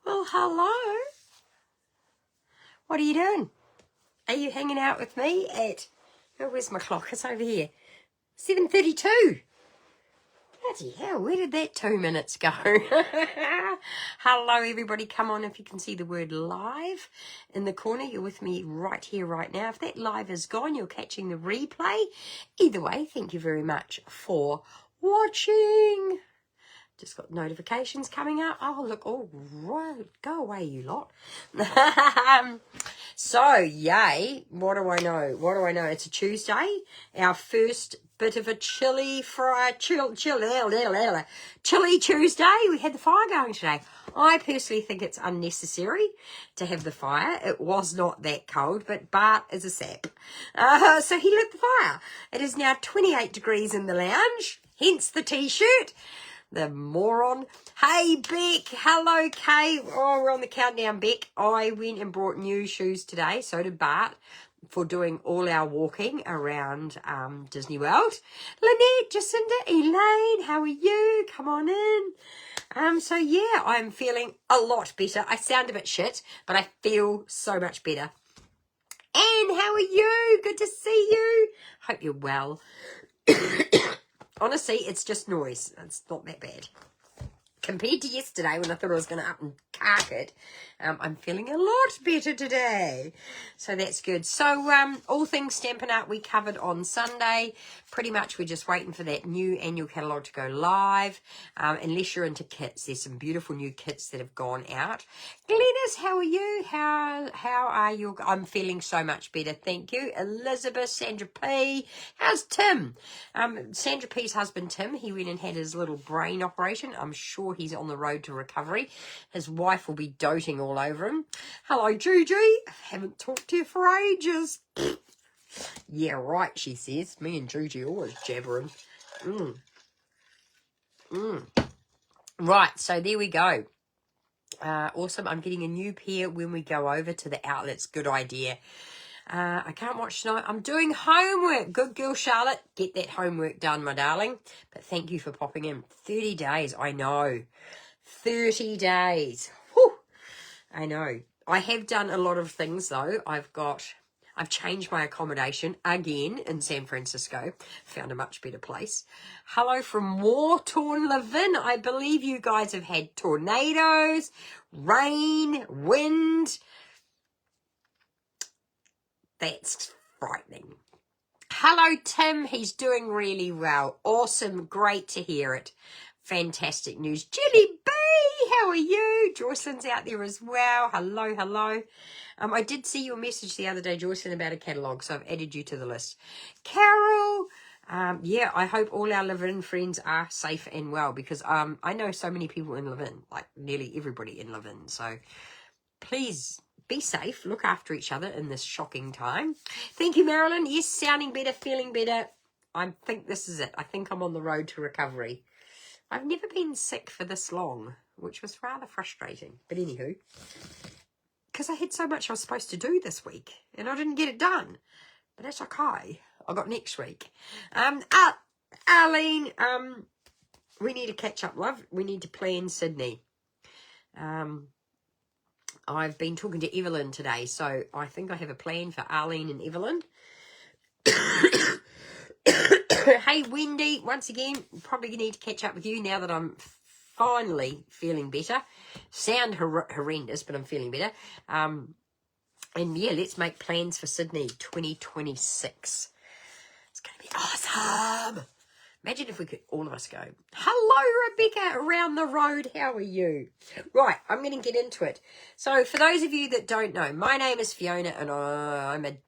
Well, hello. What are you doing? Are you hanging out with me at... Oh, where's my clock? It's over here. 7:32. Bloody hell, where did that 2 minutes go? Hello, everybody. Come on, if you can see the word live in the corner. You're with me right here, right now. If that live is gone, you're catching the replay. Either way, thank you very much for watching. Just got notifications coming up. Oh, look. Oh, right. Go away, you lot. So, yay. What do I know? What do I know? It's a Tuesday. Our first bit of a chilly Tuesday. We had the fire going today. I personally think it's unnecessary to have the fire. It was not that cold, but Bart is a sap. So he lit the fire. It is now 28 degrees in the lounge, hence the t-shirt. The moron. Hey, Beck. Hello, Kay. Oh, we're on the countdown, Beck. I went and brought new shoes today. So did Bart for doing all our walking around Disney World. Lynette, Jacinda, Elaine, how are you? Come on in. So, yeah, I'm feeling a lot better. I sound a bit shit, but I feel so much better. Anne, how are you? Good to see you. Hope you're well. Honestly, it's just noise. It's not that bad. Compared to yesterday when I thought I was going to up and cark it, I'm feeling a lot better today. So that's good. So all things Stampin' Up! We covered on Sunday. Pretty much we're just waiting for that new annual catalogue to go live. Unless you're into kits, there's some beautiful new kits that have gone out. Glennis, how are you? How are you? I'm feeling so much better. Thank you. Elizabeth, Sandra P. How's Tim? Sandra P's husband, Tim, he went and had his little brain operation. I'm sure he's on the road to recovery. His wife will be doting all over him. Hello, Gigi. I haven't talked to you for ages. Yeah, right, she says. Me and Gigi always jabbering. Right, so there we go. Awesome. I'm getting a new pair when we go over to the outlets. Good idea. I can't watch tonight. I'm doing homework. Good girl, Charlotte. Get that homework done, my darling. But thank you for popping in. 30 days. I know. 30 days. Whew. I know. I have done a lot of things, though. I've changed my accommodation again in San Francisco. Found a much better place. Hello from war-torn Levin. I believe you guys have had tornadoes, rain, wind. That's frightening. Hello, Tim. He's doing really well. Awesome. Great to hear it. Fantastic news. Jelly B, how are you? Joycelyn's out there as well. Hello, hello. I did see your message the other day, Joycelyn, about a catalogue, so I've added you to the list. Carol, yeah, I hope all our live-in friends are safe and well, because I know so many people in live-in, like nearly everybody in live-in, so please be safe, look after each other in this shocking time. Thank you, Marilyn. Yes, sounding better, feeling better. I think this is it. I think I'm on the road to recovery. I've never been sick for this long, which was rather frustrating. But anywho, because I had so much I was supposed to do this week, and I didn't get it done. But that's okay. I got next week. Arlene, we need to catch up, love. We need to plan Sydney. I've been talking to Evelyn today, so I think I have a plan for Arlene and Evelyn. Hey, Wendy, once again, probably need to catch up with you now that I'm finally feeling better. Sound horrendous, but I'm feeling better. And yeah, let's make plans for Sydney 2026. It's going to be awesome. Imagine if we could, all of us go. Hello, Rebecca, around the road. How are you? Right, I'm going to get into it. So, for those of you that don't know, my name is Fiona, and I'm a...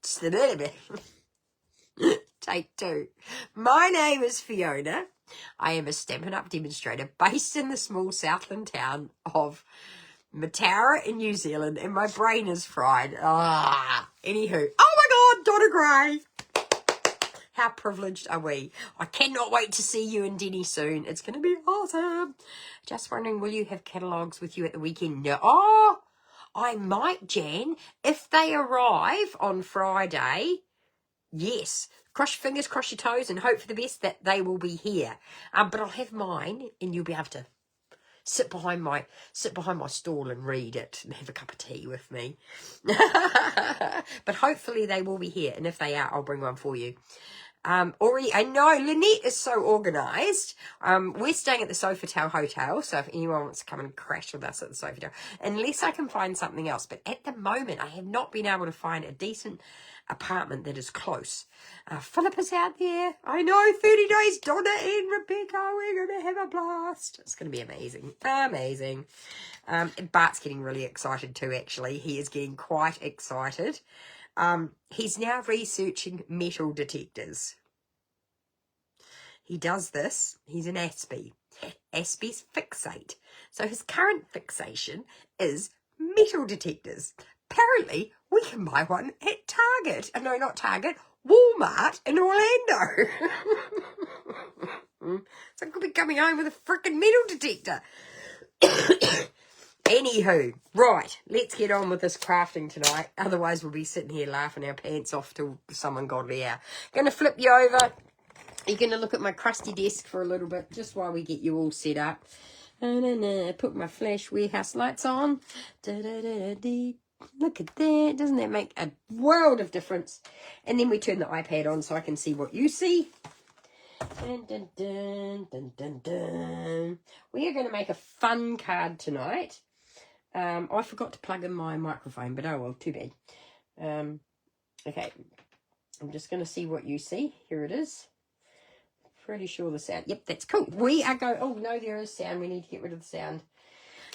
Take two. My name is Fiona. I am a Stampin' Up! Demonstrator based in the small Southland town of Mataura in New Zealand, and my brain is fried. Anywho. Oh my God, Donna Gray. How privileged are we? I cannot wait to see you and Denny soon. It's going to be awesome. Just wondering, will you have catalogues with you at the weekend? No. Oh, I might, Jan. If they arrive on Friday, yes. Cross your fingers, cross your toes, and hope for the best that they will be here. But I'll have mine, and you'll be able to sit behind my stall and read it and have a cup of tea with me. But hopefully they will be here, and if they are, I'll bring one for you. Already, I know Lynette is so organised. We're staying at the Sofitel Hotel, so if anyone wants to come and crash with us at the Sofitel, unless I can find something else. But at the moment, I have not been able to find a decent apartment that is close. Philip is out there. I know, 30 days, Donna and Rebecca, we're going to have a blast. It's going to be amazing. Amazing. Bart's getting really excited too, actually. He is getting quite excited. He's now researching metal detectors. He does this. He's an Aspie. Aspies fixate. So his current fixation is metal detectors. Apparently, we can buy one at Target. No, not Target. Walmart in Orlando. So I could be coming home with a frickin' metal detector. Anywho, right, let's get on with this crafting tonight. Otherwise, we'll be sitting here laughing our pants off till someone godly out. Going to flip you over. You're going to look at my crusty desk for a little bit, just while we get you all set up. Put my flash warehouse lights on. Look at that. Doesn't that make a world of difference? And then we turn the iPad on so I can see what you see. Dun, dun, dun, dun, dun, dun. We are going to make a fun card tonight. I forgot to plug in my microphone, but oh well, too bad. Okay, I'm just going to see what you see. Here it is. Pretty sure the sound. Yep, that's cool. We are going. Oh no, there is sound. We need to get rid of the sound.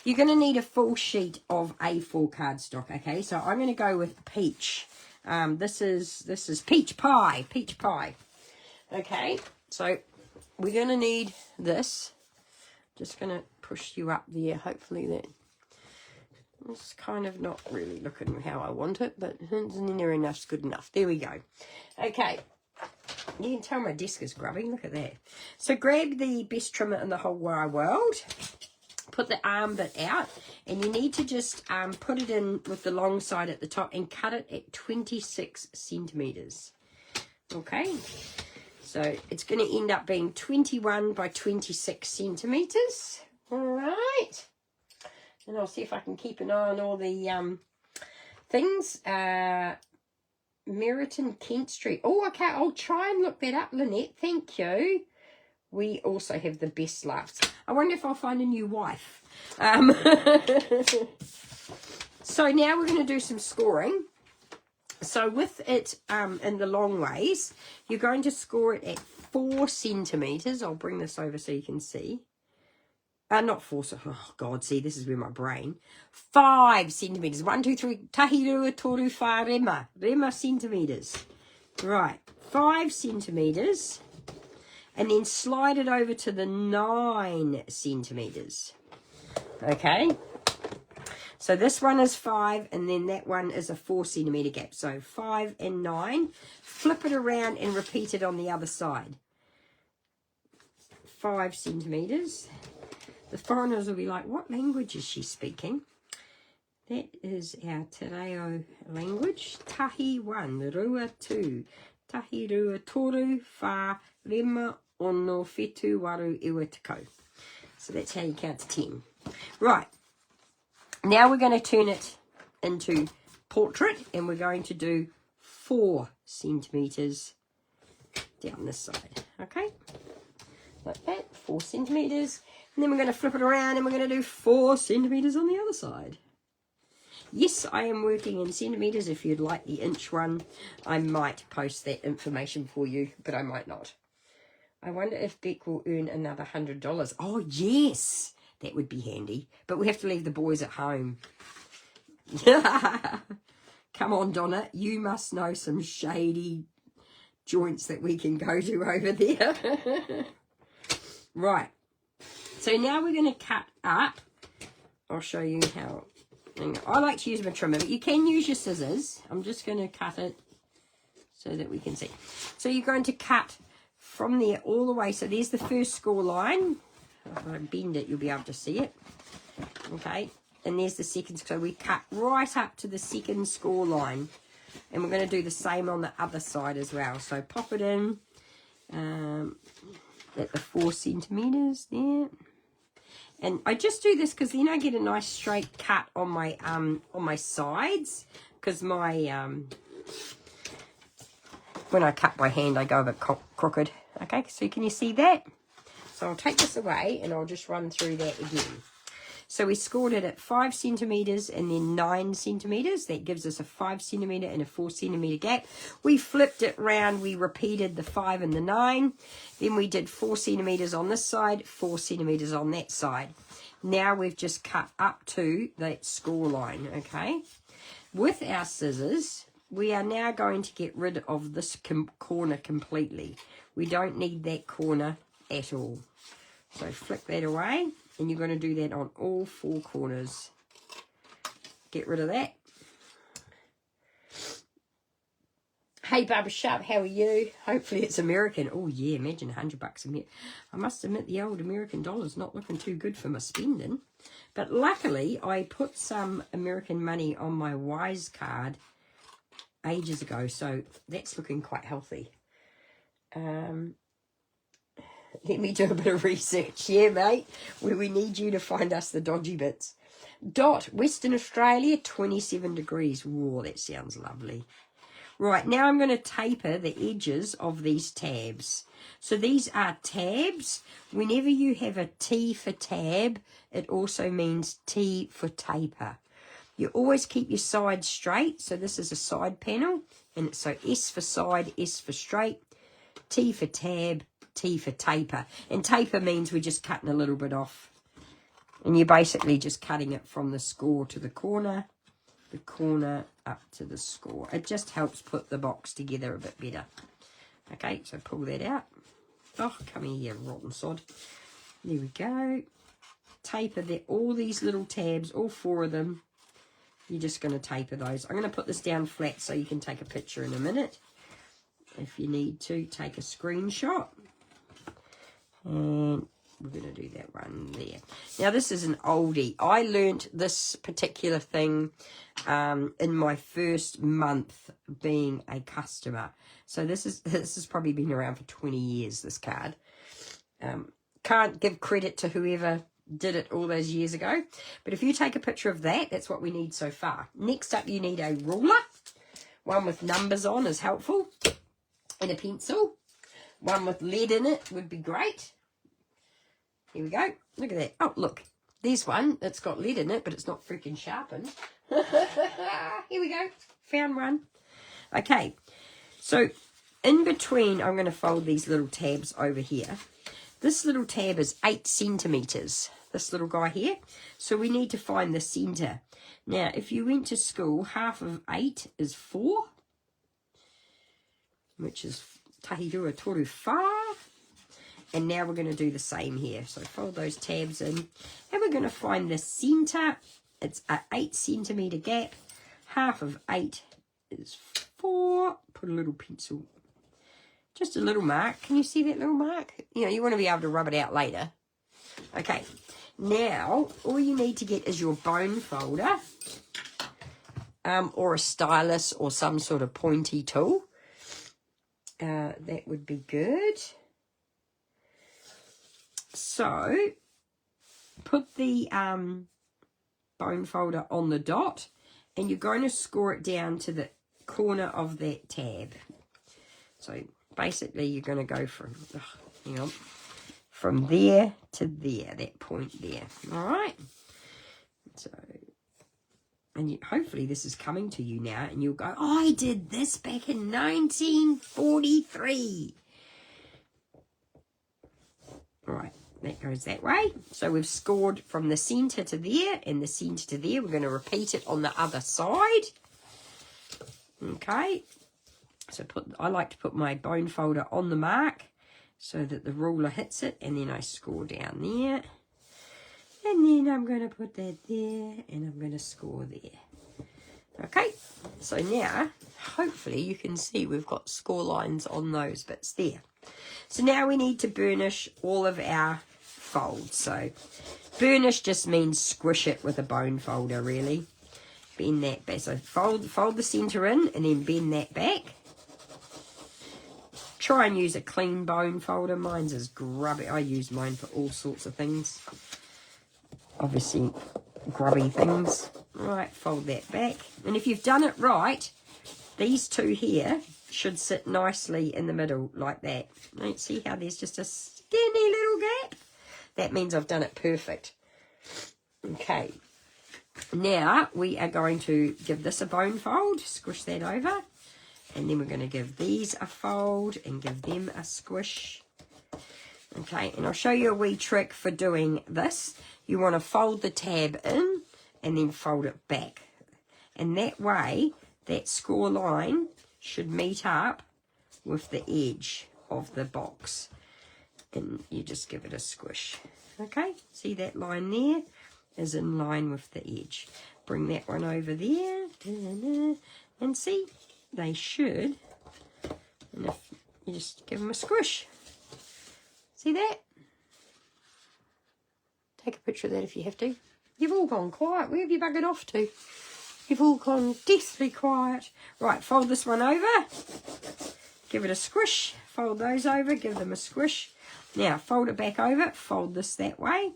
You're going to need a full sheet of A4 cardstock. Okay, so I'm going to go with peach. This is peach pie. Peach pie. Okay, so we're going to need this. Just going to push you up there. Hopefully that. It's kind of not really looking how I want it, but near enough's good enough. There we go. Okay. You can tell my desk is grubby. Look at that. So grab the best trimmer in the whole wide world. Put the arm bit out. And you need to just put it in with the long side at the top and cut it at 26 centimetres. Okay. So it's going to end up being 21 by 26 centimetres. All right. And I'll see if I can keep an eye on all the things. Meriton Kent Street. Oh, okay. I'll try and look that up, Lynette. Thank you. We also have the best laughs. I wonder if I'll find a new wife. So now we're going to do some scoring. So with it in the long ways, you're going to score it at 4 centimetres. I'll bring this over so you can see. Not 4, oh God, see, this is where my brain. 5 centimetres. 1, 2, 3, tahi rua toru wha rema. Rema centimetres. Right, 5 centimetres. And then slide it over to the 9 centimetres. Okay. So this one is 5, and then that one is a 4 centimetre gap. So 5 and 9. Flip it around and repeat it on the other side. 5 centimetres. The foreigners will be like, what language is she speaking? That is our Te Reo language. Tahi 1, rua 2, tahi rua toru, wha, rema, ono, whetu, waru, iwa, tako. So that's how you count to 10. Right. Now we're going to turn it into portrait, and we're going to do 4 centimetres down this side. Okay? Like that, 4 centimetres. And then we're going to flip it around and we're going to do 4 centimetres on the other side. Yes, I am working in centimetres. If you'd like the inch one, I might post that information for you, but I might not. I wonder if Beck will earn another $100. Oh, yes, that would be handy. But we have to leave the boys at home. Come on, Donna, you must know some shady joints that we can go to over there. Right. So now we're going to cut up. I'll show you how. I like to use my trimmer, but you can use your scissors. I'm just going to cut it so that we can see. So you're going to cut from there all the way. So there's the first score line. If I bend it, you'll be able to see it. Okay. And there's the second. So we cut right up to the second score line. And we're going to do the same on the other side as well. So pop it in at the 4 centimetres there. And I just do this because then I get a nice straight cut on my sides, because my when I cut by hand I go a bit crooked. Okay, so can you see that? So I'll take this away and I'll just run through that again. So we scored it at 5 centimetres and then 9 centimetres. That gives us a 5 centimetre and a 4 centimetre gap. We flipped it round. We repeated the 5 and the 9. Then we did 4 centimetres on this side, 4 centimetres on that side. Now we've just cut up to that score line, okay? With our scissors, we are now going to get rid of this corner completely. We don't need that corner at all. So flick that away. And you're going to do that on all 4 corners. Get rid of that. Hey, Barbara Sharp, how are you? Hopefully it's American. Oh, yeah, imagine $100 a minute. I must admit the old American dollar's not looking too good for my spending. But luckily, I put some American money on my Wise card ages ago, so that's looking quite healthy. Let me do a bit of research. Yeah, mate. We need you to find us the dodgy bits. Dot, Western Australia, 27 degrees. Whoa, that sounds lovely. Right, now I'm going to taper the edges of these tabs. So these are tabs. Whenever you have a T for tab, it also means T for taper. You always keep your sides straight. So this is a side panel. And so S for side, S for straight, T for tab, T for taper. And taper means we're just cutting a little bit off. And you're basically just cutting it from the score to the corner up to the score. It just helps put the box together a bit better. Okay, so pull that out. Oh, come here, you rotten sod. There we go. Taper that, all these little tabs, all 4 of them. You're just going to taper those. I'm going to put this down flat so you can take a picture in a minute. If you need to, take a screenshot. And we're going to do that one there. Now, this is an oldie. I learnt this particular thing in my first month being a customer. So this has probably been around for 20 years, this card. Can't give credit to whoever did it all those years ago. But if you take a picture of that, that's what we need so far. Next up, you need a ruler. One with numbers on is helpful. And a pencil. One with lead in it would be great. Here we go. Look at that. Oh, look. There's one that's got lead in it, but it's not freaking sharpened. Here we go. Found one. Okay. So, in between, I'm going to fold these little tabs over here. This little tab is 8 centimetres. This little guy here. So, we need to find the centre. Now, if you went to school, half of 8 is 4. Which is tahirua toru whā. And now we're going to do the same here. So fold those tabs in. And we're going to find the centre. It's an 8 centimetre gap. Half of 8 is 4. Put a little pencil. Just a little mark. Can you see that little mark? You know, you want to be able to rub it out later. Okay. Now, all you need to get is your bone folder. Or a stylus or some sort of pointy tool. That would be good. So, put the bone folder on the dot, and you're going to score it down to the corner of that tab. So, basically, you're going to go from there to there, that point there. All right? So, and hopefully this is coming to you now, and you'll go, oh, I did this back in 1943. All right. That goes that way. So we've scored from the centre to there and the centre to there. We're going to repeat it on the other side. Okay. So I like to put my bone folder on the mark so that the ruler hits it, and then I score down there. And then I'm going to put that there, and I'm going to score there. Okay. So now, hopefully you can see we've got score lines on those bits there. So now we need to burnish all of our folds. So burnish just means squish it with a bone folder, really. Bend that back. So fold the centre in and then bend that back. Try and use a clean bone folder. Mine's is grubby. I use mine for all sorts of things. obviously grubby things. Right, fold that back. And if you've done it right, these two here should sit nicely in the middle like that. Don't see how there's just a skinny little gap? That means I've done it perfect. Okay. Now we are going to give this a bone fold, squish that over. And then we're going to give these a fold and give them a squish. Okay, and I'll show you a wee trick for doing this. You want to fold the tab in and then fold it back. And that way, that score line should meet up with the edge of the box. And you just give it a squish. Okay, see that line there is in line with the edge. Bring that one over there. And see, they should. And if you just give them a squish. See that? Take a picture of that if you have to. You've all gone quiet. Where have you buggered off to? You've all gone deathly quiet. Right, fold this one over. Give it a squish. Fold those over. Give them a squish. Now, fold it back over. Fold this that way.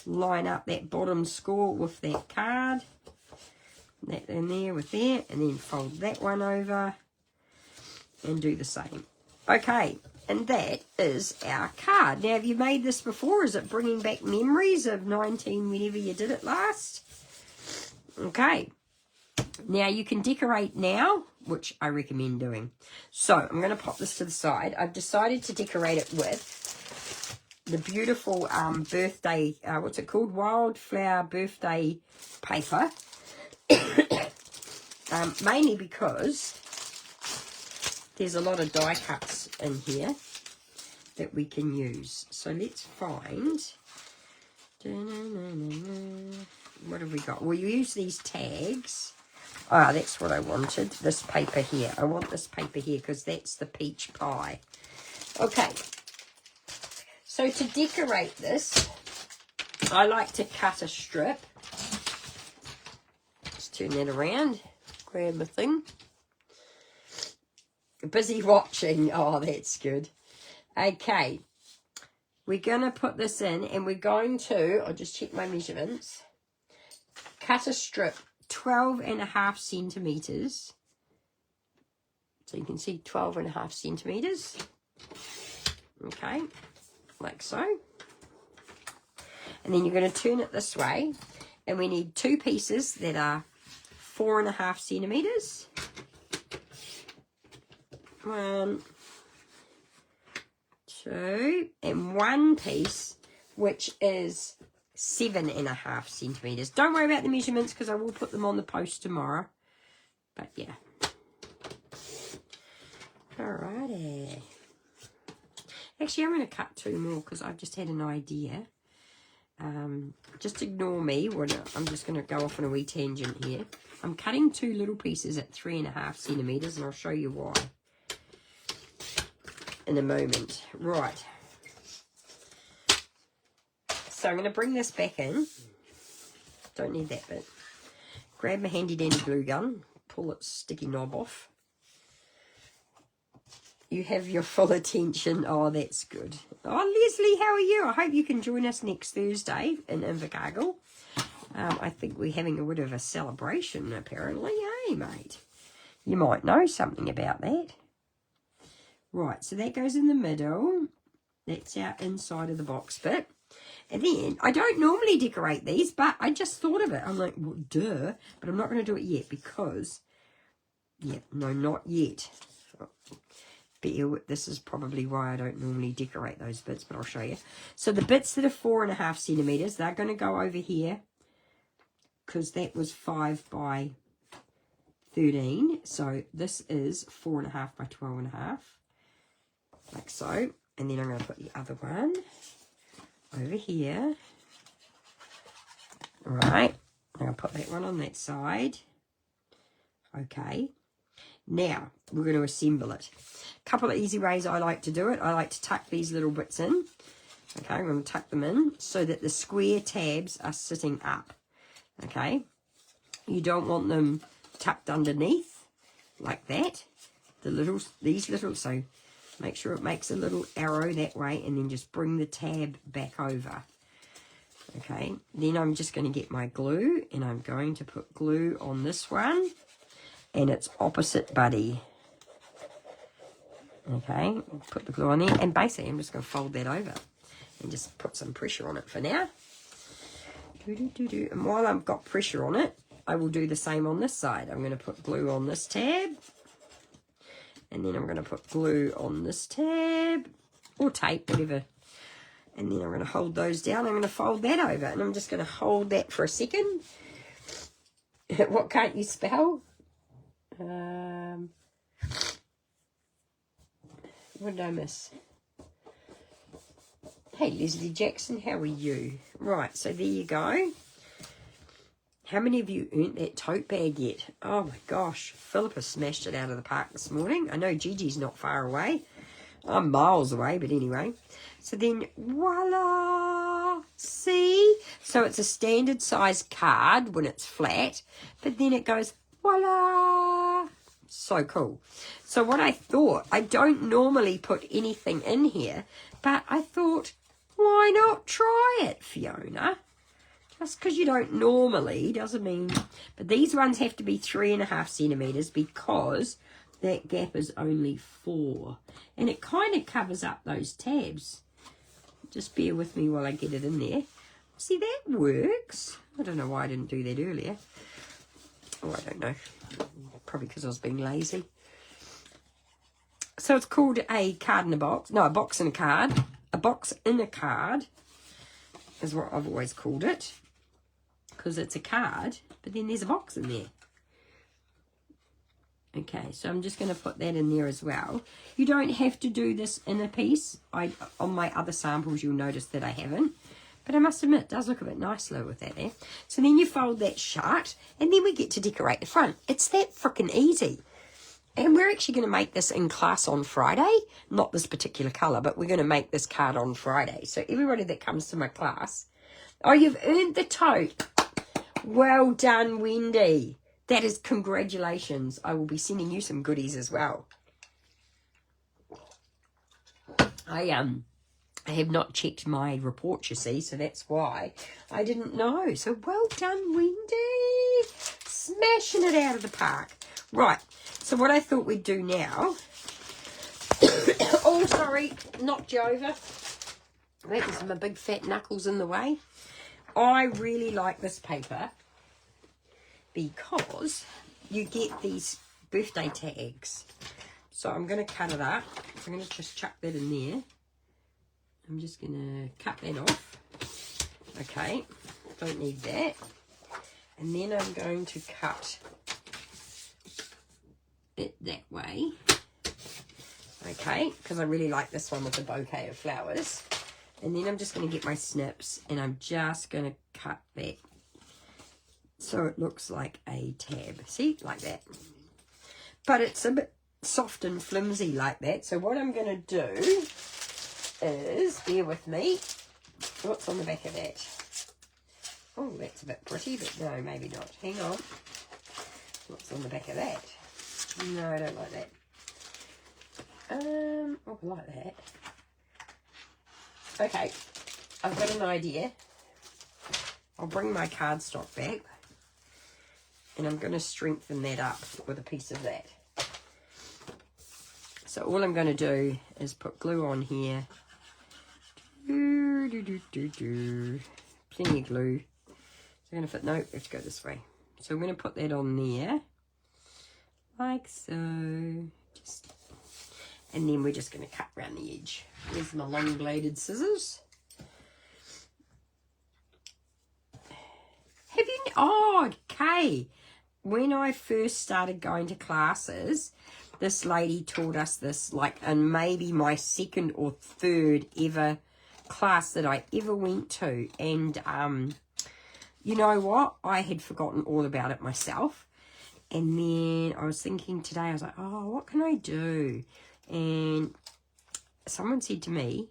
Line up that bottom score with that card. That in there with there. And then fold that one over. And do the same. Okay. And that is our card. Now, have you made this before? Is it bringing back memories of 19 whenever you did it last? Okay. Now, you can decorate now, which I recommend doing. So, I'm going to pop this to the side. I've decided to decorate it with the beautiful birthday, what's it called? Wildflower birthday paper. Mainly because there's a lot of die cuts in here that we can use. So let's find, what have we got? We'll use these tags. Ah, that's what I wanted, this paper here. I want this paper here because that's the peach pie. Okay, so to decorate this, I like to cut a strip. Let's turn that around, grab my thing. Busy watching. Oh, that's good. Okay. We're going to put this in and we're going to, I'll just check my measurements, cut a strip 12.5 centimetres. So you can see 12.5 centimetres. Okay. Like so. And then you're going to turn it this way. And we need two pieces that are 4.5 centimetres. 1, 2, and one piece which is 7.5 centimetres. Don't worry about the measurements because I will put them on the post tomorrow. But yeah. Alrighty. Actually, I'm going to cut 2 more because I've just had an idea. Just ignore me. I'm just going to go off on a wee tangent here. I'm cutting 2 little pieces at 3.5 centimetres and I'll show you why in a moment. Right. So I'm going to bring this back in. Don't need that bit. Grab my handy dandy glue gun. Pull its sticky knob off. You have your full attention. Oh, that's good. Oh, Leslie, how are you? I hope you can join us next Thursday in Invercargill. I think we're having a bit of a celebration, apparently. Hey, mate. You might know something about that. Right, so that goes in the middle. That's our inside of the box bit. And then, I don't normally decorate these, but I just thought of it. I'm like, well, duh. But I'm not going to do it yet because, yeah, no, not yet. But this is probably why I don't normally decorate those bits, but I'll show you. So the bits that are 4.5 centimetres, they're going to go over here because that was 5 by 13. So this is 4.5 by 12.5. Like so. And then I'm going to put the other one over here. Right. I'm going to put that one on that side. Okay. Now, we're going to assemble it. A couple of easy ways I like to do it. I like to tuck these little bits in. Okay, I'm going to tuck them in so that the square tabs are sitting up. Okay. You don't want them tucked underneath like that. These little, so make sure it makes a little arrow that way and then just bring the tab back over. Okay, Okay, then I'm just going to get my glue, and I'm going to put glue on this one and its opposite buddy. Okay, put the glue on there, and basically I'm just going to fold that over and just put some pressure on it for now. And while I've got pressure on it, I will do the same on this side. I'm going to put glue on this tab, and then I'm going to put glue on this tab, or tape, whatever. And then I'm going to hold those down. I'm going to fold that over, and I'm just going to hold that for a second. What can't you spell? What did I miss? Hey, Leslie Jackson, how are you? Right, so there you go. How many of you earned that tote bag yet? Oh my gosh, Philippa smashed it out of the park this morning. I know Gigi's not far away. I'm miles away, but anyway. So then, voila! See? So it's a standard size card when it's flat, but then it goes, voila! So cool. So what I thought, I don't normally put anything in here, but I thought, why not try it, Fiona? Just because you don't normally doesn't mean... But these ones have to be 3.5 centimetres because that gap is only 4. And it kind of covers up those tabs. Just bear with me while I get it in there. See, that works. I don't know why I didn't do that earlier. Oh, I don't know. Probably because I was being lazy. So it's called a card in a box. No, a box in a card. A box in a card is what I've always called it. Because it's a card, but then there's a box in there. Okay, so I'm just going to put that in there as well. You don't have to do this in a piece. On my other samples, you'll notice that I haven't. But I must admit, it does look a bit nicer with that there. So then you fold that shut, and then we get to decorate the front. It's that frickin' easy. And we're actually going to make this in class on Friday. Not this particular colour, but we're going to make this card on Friday. So everybody that comes to my class... Oh, you've earned the tote. Well done, Wendy. That is congratulations. I will be sending you some goodies as well. I have not checked my report, you see, so that's why I didn't know. So well done, Wendy. Smashing it out of the park. Right, so what I thought we'd do now... oh, sorry, knocked you over. That was my big fat knuckles in the way. I really like this paper because you get these birthday tags. So I'm going to cut it up. I'm going to just chuck that in there. I'm just going to cut that off. Okay, don't need that. And then I'm going to cut it that way. Okay, because I really like this one with the bouquet of flowers. And then I'm just going to get my snips, and I'm just going to cut that so it looks like a tab. See, like that. But it's a bit soft and flimsy like that. So what I'm going to do is, bear with me, what's on the back of that? Oh, that's a bit pretty, but no, maybe not. Hang on. What's on the back of that? No, I don't like that. Oh, I like that. Okay, I've got an idea. I'll bring my cardstock back, and I'm going to strengthen that up with a piece of that. So all I'm going to do is put glue on here. Plenty of glue. So I'm going to fit, no, we have to go this way. So I'm going to put that on there, like so. Just, and then we're just going to cut around the edge. Here's my long bladed scissors. Have you... Oh, okay. When I first started going to classes, this lady taught us this, like, in maybe my second or third ever class that I ever went to. And you know what? I had forgotten all about it myself. And then I was thinking today, I was like, oh, what can I do? And someone said to me,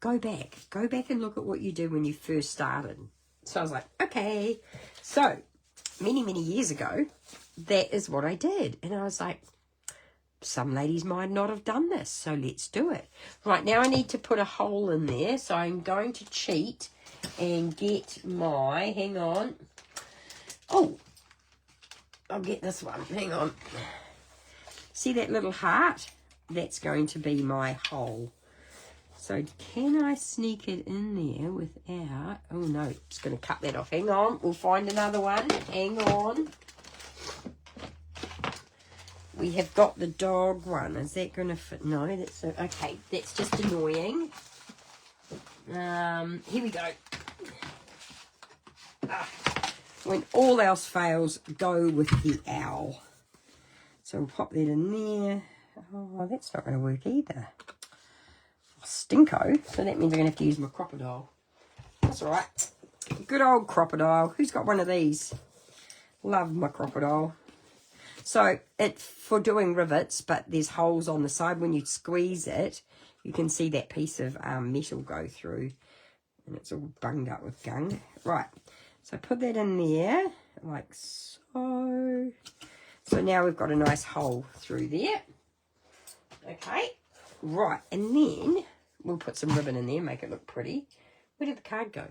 go back and look at what you did when you first started. So I was like, okay. So many, many years ago, that is what I did. And I was like, some ladies might not have done this, so let's do it. Right, now I need to put a hole in there, so I'm going to cheat and get my, hang on. Oh, I'll get this one. Hang on. See that little heart? That's going to be my hole. So can I sneak it in there without... Oh, no. I'm just going to cut that off. Hang on. We'll find another one. Hang on. We have got the dog one. Is that going to fit? No, that's... Okay, that's just annoying. Here we go. When all else fails, go with the owl. So we'll pop that in there. Oh, that's not going to work either. Stinko. So that means I'm going to have to use my crocodile. That's all right. Good old crocodile. Who's got one of these? Love my crocodile. So it's for doing rivets, but there's holes on the side. When you squeeze it, you can see that piece of metal go through. And it's all bunged up with gunk. Right. So put that in there, like so. So now we've got a nice hole through there. Okay. Right. And then we'll put some ribbon in there, make it look pretty. Where did the card go?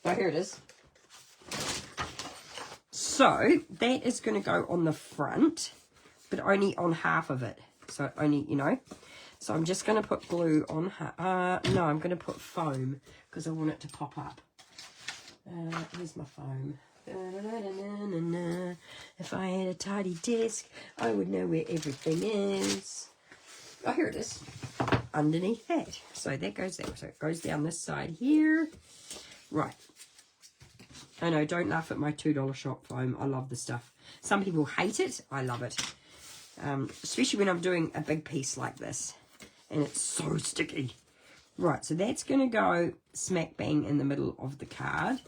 Oh, here it is. So that is going to go on the front, but only on half of it. So only, you know. So I'm just going to put glue on no, I'm going to put foam because I want it to pop up. Here's my foam. If I had a tidy desk, I would know where everything is. Oh, here it is. Underneath that. So that goes there. So it goes down this side here. Right. I know, don't laugh at my $2 shop foam. I love the stuff. Some people hate it. I love it. Especially when I'm doing a big piece like this. And it's so sticky. Right, so that's going to go smack bang in the middle of the card.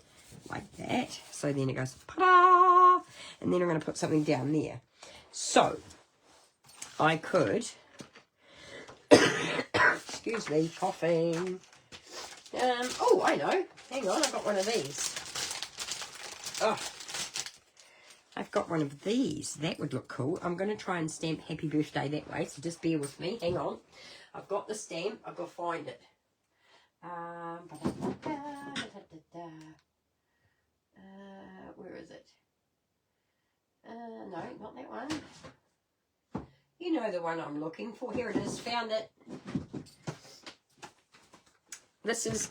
Like that. So then it goes, pa-da! And then I'm going to put something down there. So, I could... Excuse me, coughing. Oh, I know. Hang on, I've got one of these. Oh, I've got one of these. That would look cool. I'm going to try and stamp happy birthday that way, so just bear with me. Hang on. I've got the stamp. I've got to find it. Where is it? No, not that one. You know the one I'm looking for. Here it is. Found it. This is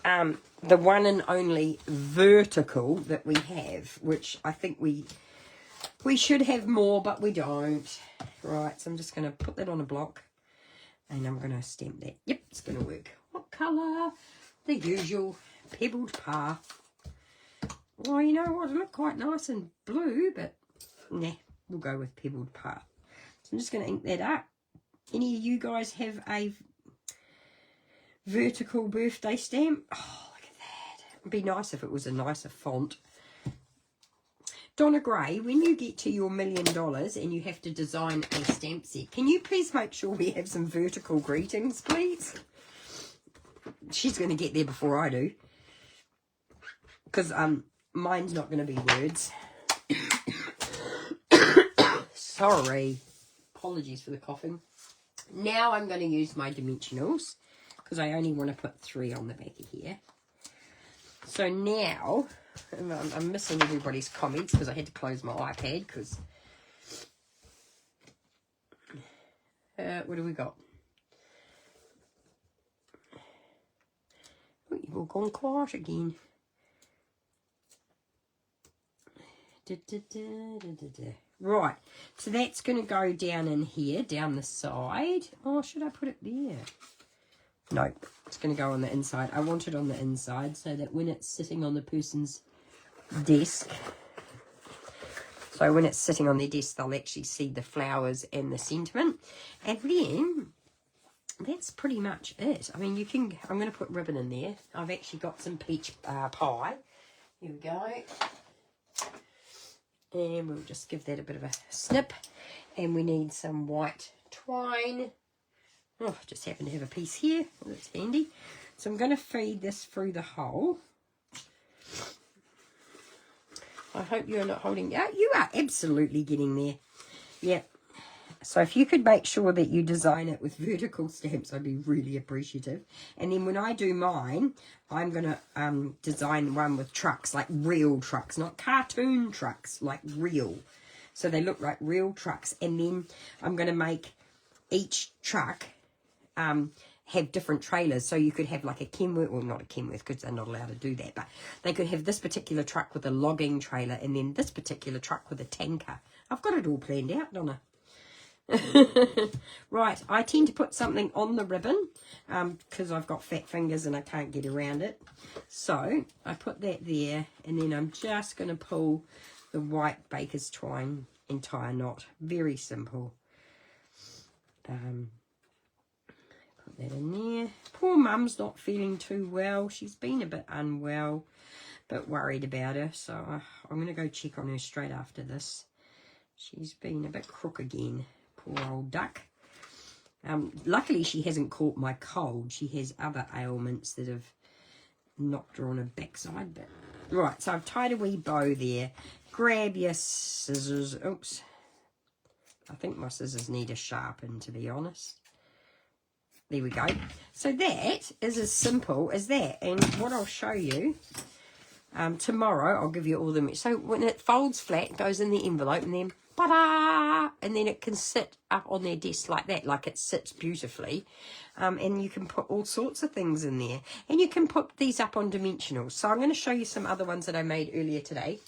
the one and only vertical that we have, which I think we should have more, but we don't. Right, so I'm just going to put that on a block, and I'm going to stamp that. Yep, it's going to work. What colour? The usual pebbled par. Well, you know what? It looked quite nice and blue, but nah, we'll go with pebbled par. So I'm just going to ink that up. Any of you guys have a vertical birthday stamp? Oh, look at that. It'd be nice if it was a nicer font. Donna Gray, when you get to your $1 million and you have to design a stamp set, can you please make sure we have some vertical greetings, please? She's going to get there before I do. Because mine's not going to be words. Sorry. Apologies for the coughing. Now I'm going to use my dimensionals, because I only want to put 3 on the back of here. So now, I'm missing everybody's comments because I had to close my iPad because, what do we got? Oh, you've all gone quiet again. Right, so that's going to go down in here, down the side. Oh, should I put it there? No, it's going to go on the inside. I want it on the inside so that when it's sitting on the person's desk, so when it's sitting on their desk, they'll actually see the flowers and the sentiment. And then that's pretty much it. I mean, you can, I'm going to put ribbon in there. I've actually got some peach pie. Here we go. And we'll just give that a bit of a snip. And we need some white twine. Oh, just happen to have a piece here. That's handy. So I'm going to feed this through the hole. I hope you're not holding... Oh, you are absolutely getting there. Yeah. So if you could make sure that you design it with vertical stamps, I'd be really appreciative. And then when I do mine, I'm going to design one with trucks, like real trucks, not cartoon trucks, like real. So they look like real trucks. And then I'm going to make each truck have different trailers. So you could have like a Kenworth, well, not a Kenworth because they're not allowed to do that, but they could have this particular truck with a logging trailer and then this particular truck with a tanker. I've got it all planned out, don't I? Right, I tend to put something on the ribbon because I've got fat fingers and I can't get around it. So I put that there, and then I'm just going to pull the white baker's twine and tie a knot. Very simple. Put that in there. Poor mum's not feeling too well. She's been a bit unwell, a bit worried about her. So I'm going to go check on her straight after this. She's been a bit crook again. Poor old duck. Luckily, she hasn't caught my cold. She has other ailments that have knocked her on her backside. But right, so I've tied a wee bow there. Grab your scissors. Oops. I think my scissors need a sharpen, to be honest. There we go. So that is as simple as that. And what I'll show you tomorrow, I'll give you all the... So when it folds flat, it goes in the envelope, and then... Ta-da! And then it can sit up on their desk like that, like it sits beautifully. And you can put all sorts of things in there. And you can put these up on dimensionals. So I'm going to show you some other ones that I made earlier today.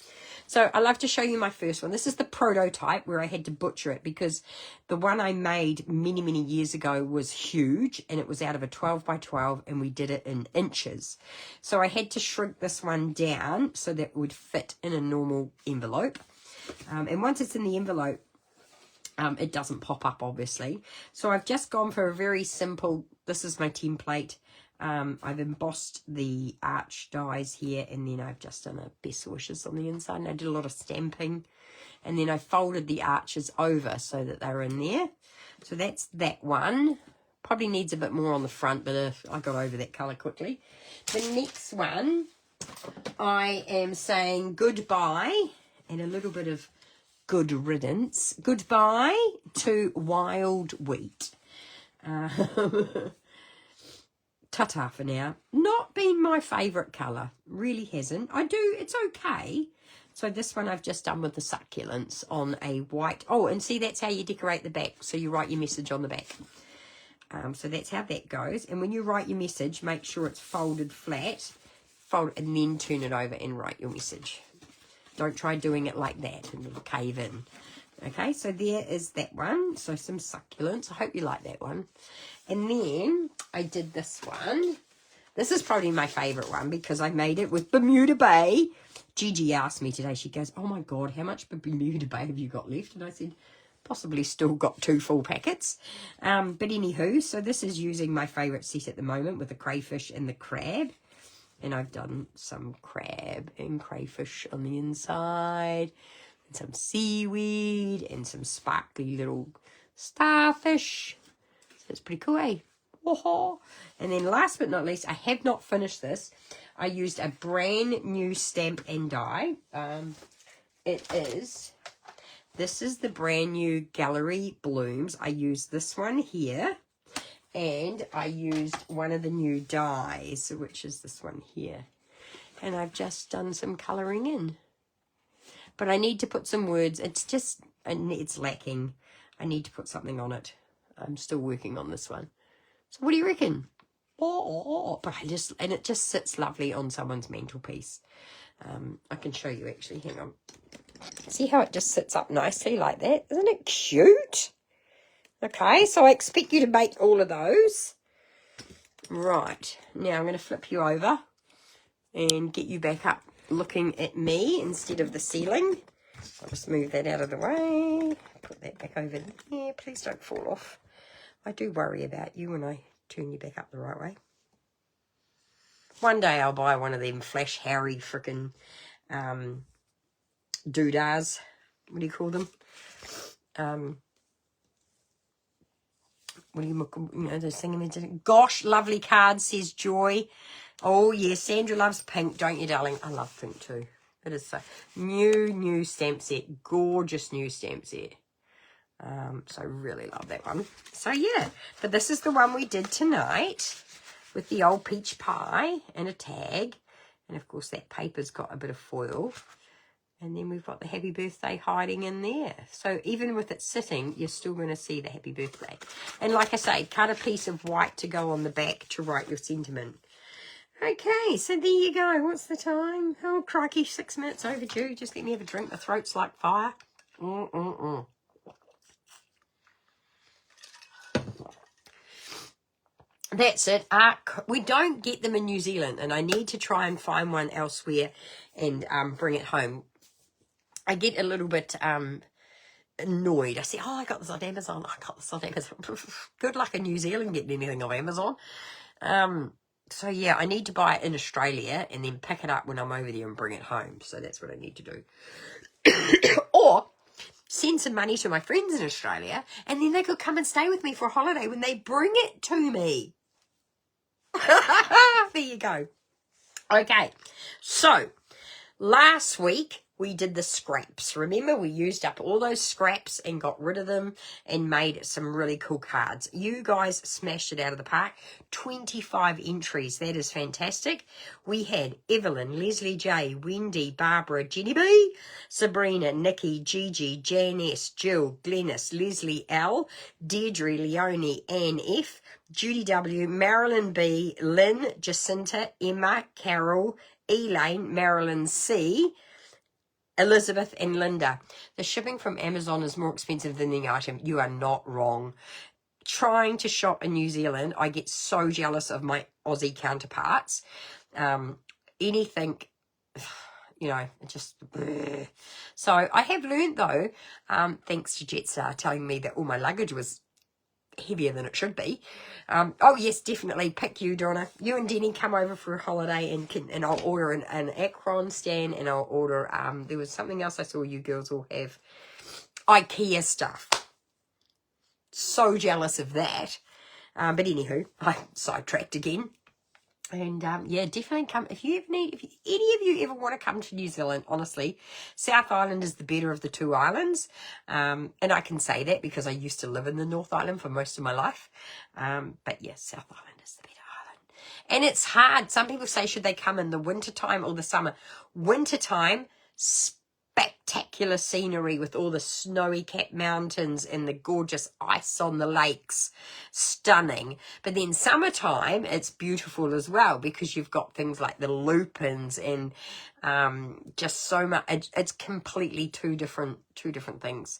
So I love to show you my first one. This is the prototype where I had to butcher it because the one I made many, many years ago was huge. And it was out of a 12 by 12 and we did it in inches. So I had to shrink this one down so that it would fit in a normal envelope. And once it's in the envelope, it doesn't pop up, obviously. So I've just gone for a very simple, this is my template. I've embossed the arch dies here, and then I've just done a best wishes on the inside. And I did a lot of stamping. And then I folded the arches over so that they're in there. So that's that one. Probably needs a bit more on the front, but I got over that colour quickly. The next one, I am saying goodbye. And a little bit of good riddance. Goodbye to wild wheat. Ta-ta for now. Not been my favourite colour. Really hasn't. It's okay. So this one I've just done with the succulents on a white. Oh, and see, that's how you decorate the back. So you write your message on the back. So that's how that goes. And when you write your message, make sure it's folded flat. Fold and then turn it over and write your message. Don't try doing it like that and then cave in. Okay, so there is that one. So some succulents. I hope you like that one. And then I did this one. This is probably my favourite one because I made it with Bermuda Bay. Gigi asked me today, she goes, oh my God, how much Bermuda Bay have you got left? And I said, possibly still got 2 full packets. But anywho, so this is using my favourite set at the moment with the crayfish and the crab. And I've done some crab and crayfish on the inside, and some seaweed, and some sparkly little starfish. So it's pretty cool, eh? Oh. And then last but not least, I have not finished this. I used a brand new stamp and die. This is the brand new Gallery Blooms. I used this one here. And I used one of the new dies, which is this one here. And I've just done some colouring in. But I need to put some words. It's lacking. I need to put something on it. I'm still working on this one. So what do you reckon? But it just sits lovely on someone's mantelpiece. I can show you actually. Hang on. See how it just sits up nicely like that? Isn't it cute? Okay, so I expect you to make all of those. Right, now I'm going to flip you over and get you back up looking at me instead of the ceiling. I'll just move that out of the way. Put that back over there. Please don't fall off. I do worry about you when I turn you back up the right way. One day I'll buy one of them Flash Harry frickin' doodahs. What do you call them? What do you know, those thingamajig? Gosh, lovely card, says Joy. Oh, yes, Sandra loves pink, don't you, darling? I love pink too. It is so. New stamp set. Gorgeous new stamp set. So I really love that one. So yeah, but this is the one we did tonight with the old peach pie and a tag. And of course that paper's got a bit of foil. And then we've got the happy birthday hiding in there. So even with it sitting, you're still going to see the happy birthday. And like I say, cut a piece of white to go on the back to write your sentiment. Okay, so there you go. What's the time? Oh, crikey, 6 minutes overdue. Just let me have a drink. The throat's like fire. That's it. We don't get them in New Zealand, and I need to try and find one elsewhere and bring it home. I get a little bit annoyed. I say, oh, I got this on Amazon. I got this on Amazon. Good luck in New Zealand getting anything on Amazon. So, yeah, I need to buy it in Australia and then pick it up when I'm over there and bring it home. So that's what I need to do. Or send some money to my friends in Australia and then they could come and stay with me for a holiday when they bring it to me. There you go. Okay, so last week we did the scraps. Remember, we used up all those scraps and got rid of them and made some really cool cards. You guys smashed it out of the park. 25 entries. That is fantastic. We had Evelyn, Leslie J, Wendy, Barbara, Jenny B, Sabrina, Nikki, Gigi, Jan S, Jill, Glennis, Leslie L, Deirdre, Leonie, Anne F, Judy W, Marilyn B, Lynn, Jacinta, Emma, Carol, Elaine, Marilyn C, Elizabeth and Linda. The shipping from Amazon is more expensive than the item. You are not wrong. Trying to shop in New Zealand, I get so jealous of my Aussie counterparts. Anything, you know, just... Bleh. So I have learned though, thanks to Jetstar telling me that all my luggage was heavier than it should be. Oh yes, definitely pick you, Donna. You and Denny come over for a holiday and I'll order an Acron stand and I'll order there was something else I saw you girls all have. IKEA stuff. So jealous of that. But anywho, I sidetracked again. And yeah, definitely come if any of you ever want to come to New Zealand. Honestly, South Island is the better of the two islands, and I can say that because I used to live in the North Island for most of my life. But yes, South Island is the better island, and it's hard. Some people say should they come in the winter time or the summer? Winter time. Spectacular scenery with all the snowy capped mountains and the gorgeous ice on the lakes. Stunning. But then summertime, it's beautiful as well because you've got things like the lupins and just so much. It's completely two different things.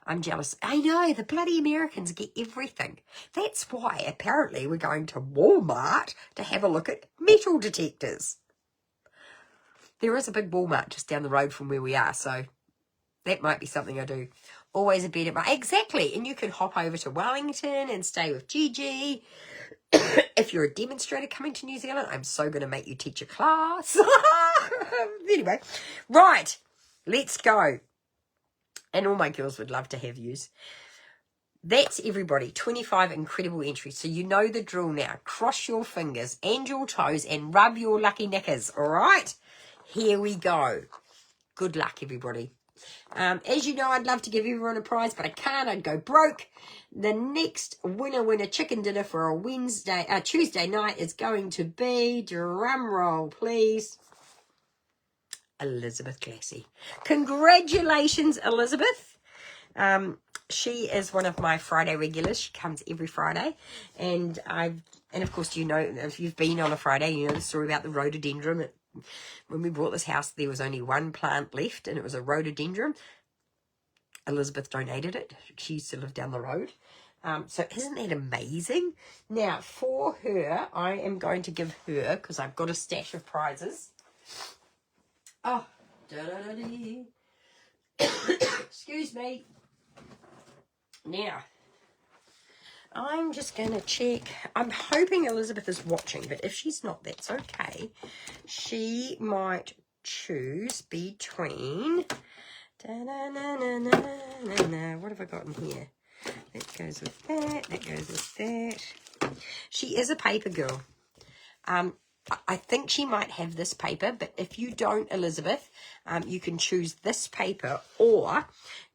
I'm jealous. I know, the bloody Americans get everything. That's why apparently we're going to Walmart to have a look at metal detectors. There is a big Walmart just down the road from where we are, so that might be something I do. Always a bit of exactly, and you can hop over to Wellington and stay with Gigi. If you're a demonstrator coming to New Zealand, I'm so going to make you teach a class. Anyway, right, let's go. And all my girls would love to have yous. That's everybody. 25 incredible entries. So you know the drill now. Cross your fingers and your toes and rub your lucky knickers, all right? Here we go. Good luck, everybody. As you know, I'd love to give everyone a prize, but I can't. I'd go broke. The next winner chicken dinner for a Tuesday night is going to be, drum roll, please, Elizabeth Glassy. Congratulations, Elizabeth. She is one of my Friday regulars. She comes every Friday, and of course, you know, if you've been on a Friday, you know the story about the rhododendron. When we bought this house, there was only one plant left, and it was a rhododendron. Elizabeth donated it. She used to live down the road. So isn't that amazing? Now, for her, I am going to give her, because I've got a stash of prizes. Oh, da-da-da-dee. Excuse me. Now, I'm just going to check. I'm hoping Elizabeth is watching, but if she's not, that's okay. She might choose between... What have I got in here? That goes with that. That goes with that. She is a paper girl. I think she might have this paper, but if you don't, Elizabeth, you can choose this paper, or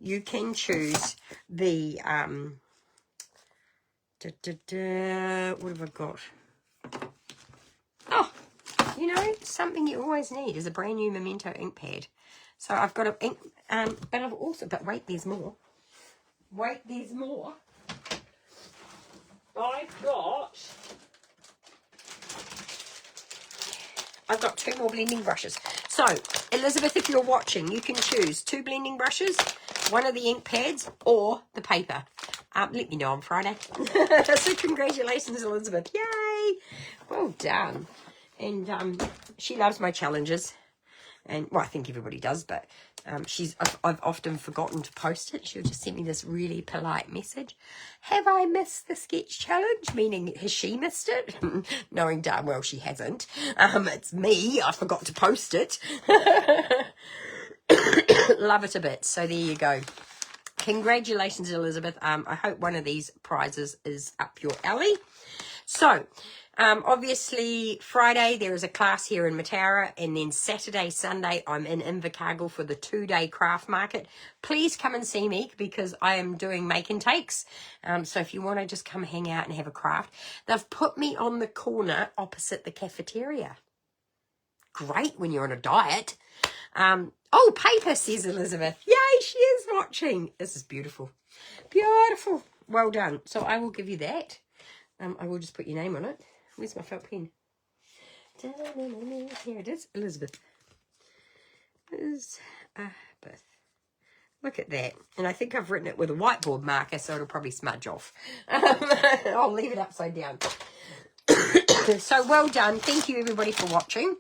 you can choose the, what have I got? Oh, you know, something you always need is a brand new Memento ink pad. So I've got a ink, but I've also, but wait, there's more. Wait, there's more. I've got 2 more blending brushes. So, Elizabeth, if you're watching, you can choose 2 blending brushes, 1 of the ink pads, or the paper. Let me know on Friday. So congratulations, Elizabeth. Yay! Well done. And she loves my challenges. And, well, I think everybody does, but I've often forgotten to post it. She'll just send me this really polite message. Have I missed the sketch challenge? Meaning, has she missed it? Knowing darn well she hasn't. It's me. I forgot to post it. Love it a bit. So there you go. Congratulations, Elizabeth. I hope one of these prizes is up your alley. So, obviously, Friday there is a class here in Mataura, and then Saturday, Sunday, I'm in Invercargill for the 2-day craft market. Please come and see me because I am doing make and takes. So if you want to just come hang out and have a craft, they've put me on the corner opposite the cafeteria. Great when you're on a diet. Oh, paper, says Elizabeth. Yay, she is watching. This is beautiful. Beautiful. Well done. So I will give you that. I will just put your name on it. Where's my felt pen? Here it is. Elizabeth. Elizabeth. Look at that. And I think I've written it with a whiteboard marker, so it'll probably smudge off. I'll leave it upside down. So well done. Thank you, everybody, for watching.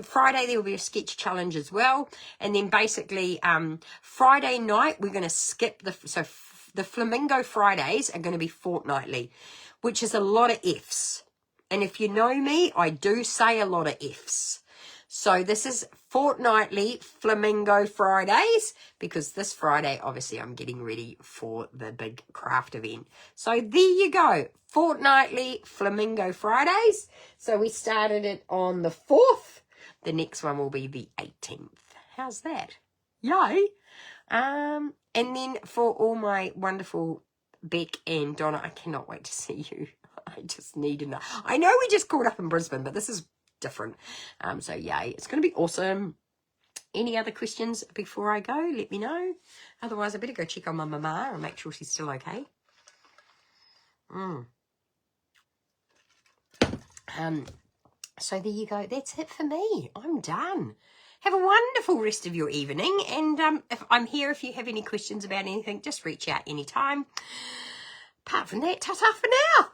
Friday, there will be a sketch challenge as well. And then basically, Friday night, we're going to skip the Flamingo Fridays are going to be fortnightly, which is a lot of Fs. And if you know me, I do say a lot of Fs. So this is fortnightly Flamingo Fridays, because this Friday, obviously, I'm getting ready for the big craft event. So there you go, fortnightly Flamingo Fridays. So we started it on the 4th. The next one will be the 18th. How's that? Yay! And then for all my wonderful Beck and Donna, I cannot wait to see you. I just need to know. I know we just caught up in Brisbane, but this is different. So yay, it's going to be awesome. Any other questions before I go? Let me know. Otherwise, I better go check on my mama and make sure she's still okay. So there you go. That's it for me. I'm done. Have a wonderful rest of your evening. And if I'm here, if you have any questions about anything, just reach out anytime. Apart from that, ta-ta for now.